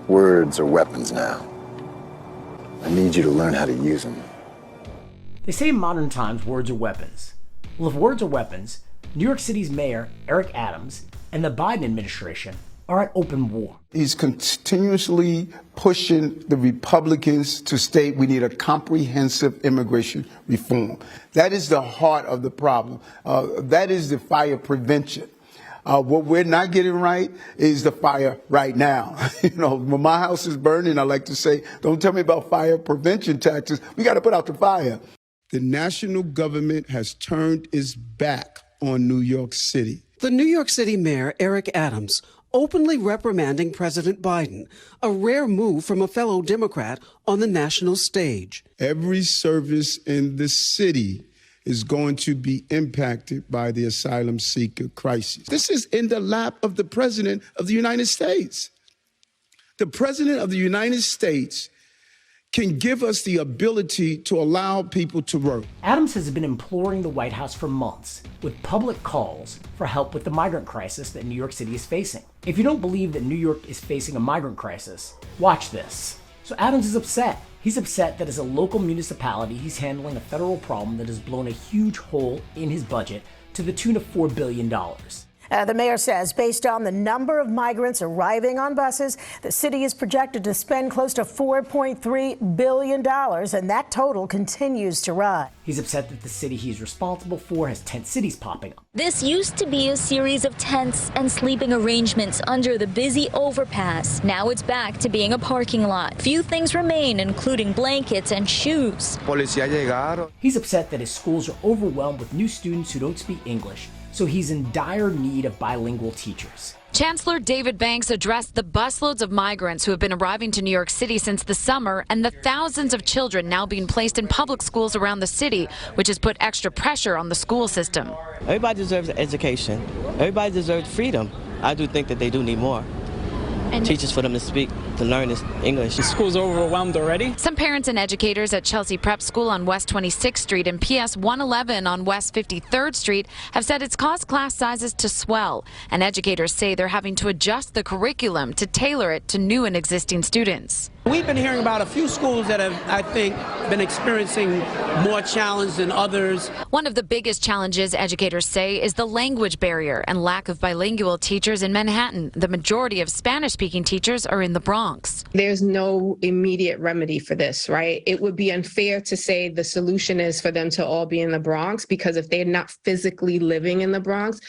Words are weapons now. I need you to learn how to use them. They say in modern times words are weapons. Well, if words are weapons, New York City's Mayor Eric Adams and the Biden administration are at open war. He's continuously pushing the Republicans to state we need a comprehensive immigration reform. That is the heart of the problem. That is the fire prevention. What we're not getting right is the fire right now. When my house is burning, I like to say, don't tell me about fire prevention tactics. We got to put out the fire. The national government has turned its back on New York City. The New York City Mayor, Eric Adams, openly reprimanding President Biden, a rare move from a fellow Democrat on the national stage. Every service in the city is going to be impacted by the asylum seeker crisis. This is in the lap of the President of the United States. The President of the United States can give us the ability to allow people to work. Adams has been imploring the White House for months with public calls for help with the migrant crisis that New York City is facing. If you don't believe that New York is facing a migrant crisis, watch this. So Adams is upset. He's upset that as a local municipality, he's handling a federal problem that has blown a huge hole in his budget to the tune of $4 billion. The mayor says based on the number of migrants arriving on buses, the city is projected to spend close to $4.3 billion, and that total continues to rise. He's upset that the city he's responsible for has tent cities popping up. This used to be a series of tents and sleeping arrangements under the busy overpass. Now it's back to being a parking lot. Few things remain, including blankets and shoes. He's upset that his schools are overwhelmed with new students who don't speak English, so he's in dire need of bilingual teachers. Chancellor David Banks addressed the busloads of migrants who have been arriving to New York City since the summer and the thousands of children now being placed in public schools around the city, which has put extra pressure on the school system. Everybody deserves education. Everybody deserves freedom. I do think that they do need more. And teachers for them to speak, to learn this English. The school's overwhelmed already. Some parents and educators at Chelsea Prep School on West 26th Street and PS 111 on West 53rd Street have said it's caused class sizes to swell, and educators say they're having to adjust the curriculum to tailor it to new and existing students. We've been hearing about a few schools that have, I think, been experiencing more challenge than others. One of the biggest challenges, educators say, is the language barrier and lack of bilingual teachers in Manhattan. The majority of Spanish-speaking teachers are in the Bronx. There's no immediate remedy for this, right? It would be unfair to say the solution is for them to all be in the Bronx, because if they're not physically living in the Bronx,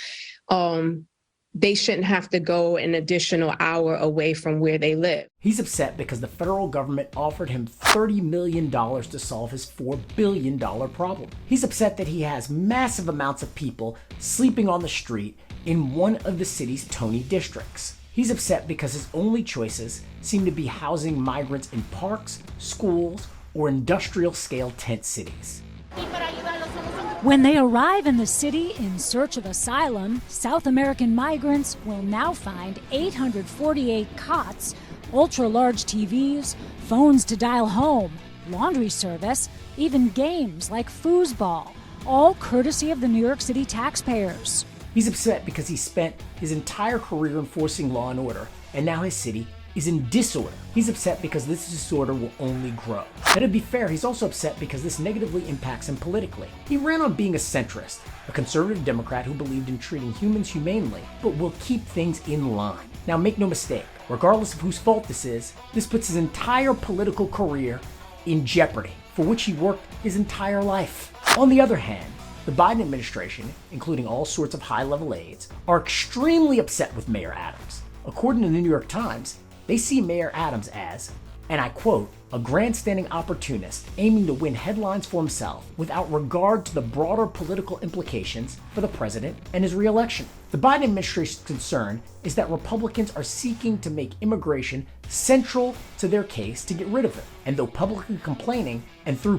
they shouldn't have to go an additional hour away from where they live. He's upset because the federal government offered him $30 million to solve his $4 billion problem. He's upset that he has massive amounts of people sleeping on the street in one of the city's Tony districts. He's upset because his only choices seem to be housing migrants in parks, schools, or industrial-scale tent cities. When they arrive in the city in search of asylum, South American migrants will now find 848 cots, ultra-large TVs, phones to dial home, laundry service, even games like foosball, all courtesy of the New York City taxpayers. He's upset because he spent his entire career enforcing law and order, and now his city is in disorder. He's upset because this disorder will only grow. And to be fair, he's also upset because this negatively impacts him politically. He ran on being a centrist, a conservative Democrat who believed in treating humans humanely, but will keep things in line. Now make no mistake, regardless of whose fault this puts his entire political career in jeopardy, for which he worked his entire life. On the other hand, the Biden administration, including all sorts of high-level aides, are extremely upset with Mayor Adams. According to the New York Times, they see Mayor Adams as, and I quote, a grandstanding opportunist aiming to win headlines for himself without regard to the broader political implications for the president and his re-election. The Biden administration's concern is that Republicans are seeking to make immigration central to their case to get rid of it. And through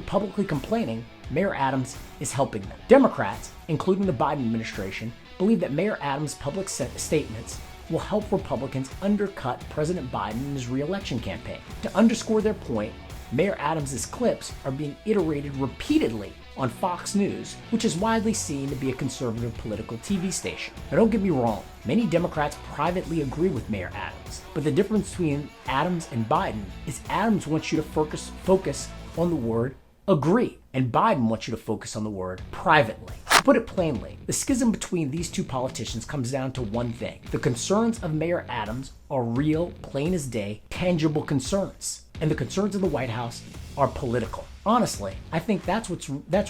publicly complaining, Mayor Adams is helping them. Democrats, including the Biden administration, believe that Mayor Adams' public statements will help Republicans undercut President Biden in his re-election campaign. To underscore their point, Mayor Adams' clips are being iterated repeatedly on Fox News, which is widely seen to be a conservative political TV station. Now don't get me wrong, many Democrats privately agree with Mayor Adams, but the difference between Adams and Biden is Adams wants you to focus on the word agree, and Biden wants you to focus on the word privately. To put it plainly, the schism between these two politicians comes down to one thing. The concerns of Mayor Adams are real, plain as day, tangible concerns, and the concerns of the White House are political. Honestly, I think that's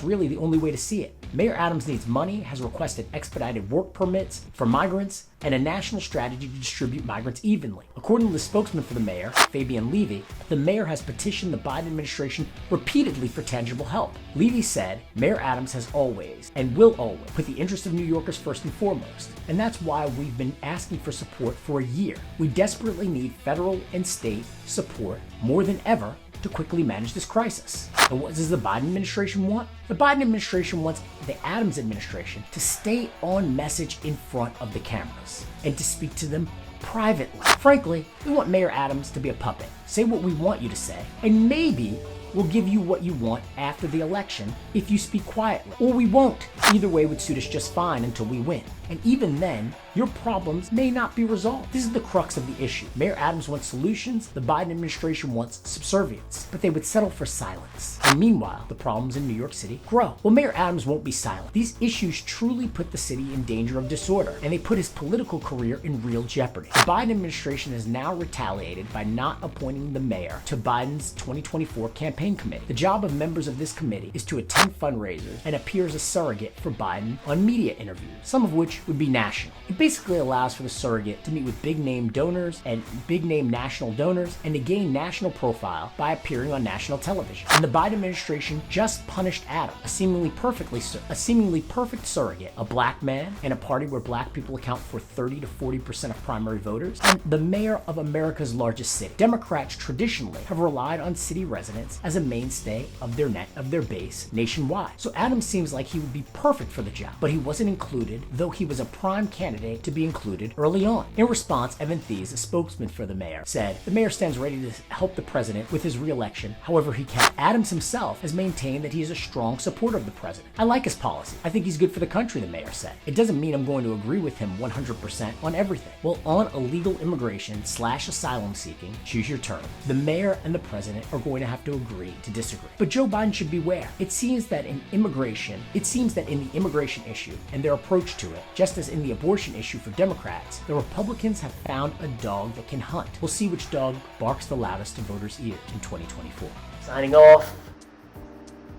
really the only way to see it. Mayor Adams needs money, has requested expedited work permits for migrants, and a national strategy to distribute migrants evenly. According to the spokesman for the mayor, Fabian Levy, the mayor has petitioned the Biden administration repeatedly for tangible help. Levy said, Mayor Adams has always, and will always, put the interest of New Yorkers first and foremost. And that's why we've been asking for support for a year. We desperately need federal and state support more than ever to quickly manage this crisis. And what does the Biden administration want? The Biden administration wants the Adams administration to stay on message in front of the cameras and to speak to them privately. Frankly, we want Mayor Adams to be a puppet. Say what we want you to say, and maybe we'll give you what you want after the election if you speak quietly. Or we won't. Either way would suit us just fine until we win. And even then, your problems may not be resolved. This is the crux of the issue. Mayor Adams wants solutions, the Biden administration wants subservience, but they would settle for silence. And meanwhile, the problems in New York City grow. Well, Mayor Adams won't be silent. These issues truly put the city in danger of disorder, and they put his political career in real jeopardy. The Biden administration has now retaliated by not appointing the mayor to Biden's 2024 campaign committee. The job of members of this committee is to attend fundraisers and appear as a surrogate for Biden on media interviews, some of which would be national. It basically allows for the surrogate to meet with big name donors and big name national donors and to gain national profile by appearing on national television. And the Biden administration just punished Adam, a seemingly perfect surrogate, a black man in a party where black people account for 30 to 40% of primary voters, and the mayor of America's largest city. Democrats traditionally have relied on city residents as a mainstay of their base nationwide. So Adams seems like he would be perfect for the job, but he wasn't included, though he was a prime candidate to be included early on. In response, Evan Thies, a spokesman for the mayor, said, the mayor stands ready to help the president with his re-election however he can. Adams himself has maintained that he is a strong supporter of the president. I like his policy. I think he's good for the country, the mayor said. It doesn't mean I'm going to agree with him 100% on everything. Well, on illegal immigration / asylum seeking, choose your term, the mayor and the president are going to have to agree to disagree. But Joe Biden should beware. It seems that in the immigration issue and their approach to it, just as in the abortion issue for Democrats, the Republicans have found a dog that can hunt. We'll see which dog barks the loudest to voters' ears in 2024. Signing off.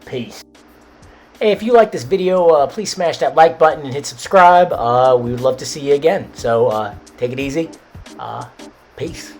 Peace. Hey, if you like this video, please smash that like button and hit subscribe. We would love to see you again. So take it easy. Peace.